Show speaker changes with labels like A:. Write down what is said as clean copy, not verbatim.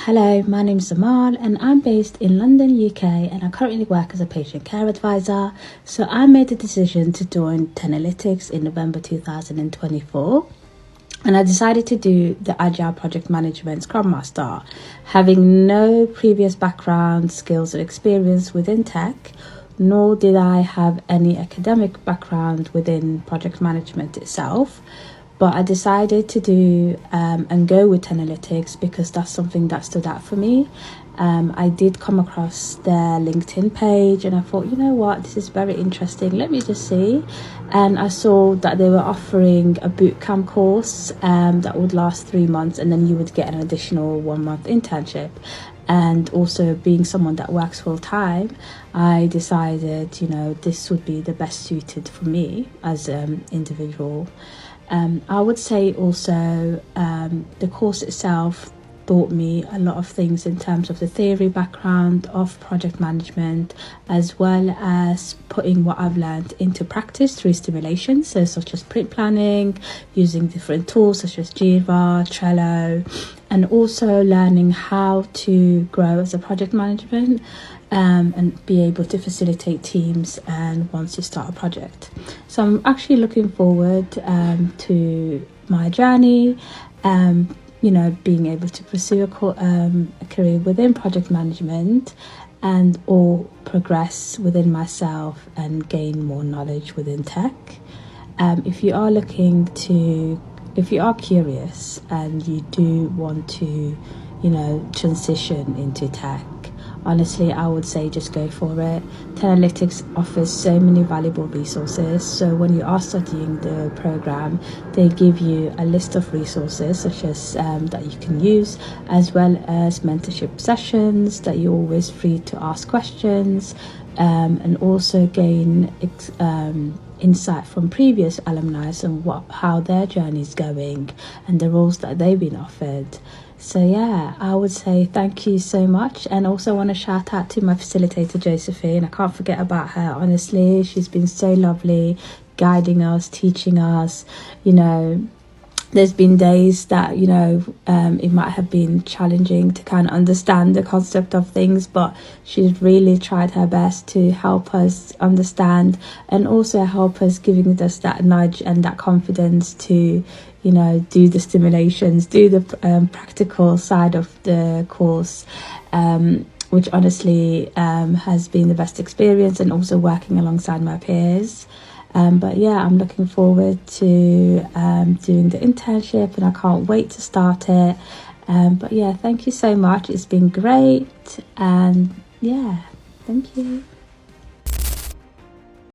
A: Hello, my name is Amal and I'm based in London, UK, and I currently work as a patient care advisor. So I made the decision to join Tenalytics in November 2024. And I decided to do the Agile Project Management Scrum Master, having no previous background, skills, or experience within tech, nor did I have any academic background within project management itself. But I decided to do and go with Tenalytics because that's something that stood out for me. I did come across their LinkedIn page and I thought, you know what, this is very interesting. Let me just see. And I saw that they were offering a bootcamp course that would last 3 months, and then you would get an additional 1 month internship. And also, being someone that works full time, I decided, this would be the best suited for me as an individual. I would say also the course itself taught me a lot of things in terms of the theory background of project management, as well as putting what I've learned into practice through stimulation, so such as sprint planning, using different tools such as Jira, Trello, and also learning how to grow as a project management and be able to facilitate teams and once you start a project. So I'm actually looking forward to my journey, being able to pursue a career within project management and or progress within myself and gain more knowledge within tech. If you are curious and you do want to, transition into tech, honestly, I would say just go for it. Tenalytics offers so many valuable resources. So when you are studying the program, they give you a list of resources such as that you can use, as well as mentorship sessions that you're always free to ask questions, and also gain insight from previous alumni and how their journey is going and the roles that they've been offered. So yeah, I would say thank you so much, and also want to shout out to my facilitator Josephine. I can't forget about her, honestly. She's been so lovely, guiding us, teaching us. There's been days that it might have been challenging to kind of understand the concept of things, but she's really tried her best to help us understand and also help us, giving us that nudge and that confidence to do the stimulations, do the practical side of the course, which honestly has been the best experience, and also working alongside my peers. But yeah, I'm looking forward to doing the internship and I can't wait to start it. But yeah, thank you so much. It's been great. And yeah, thank you.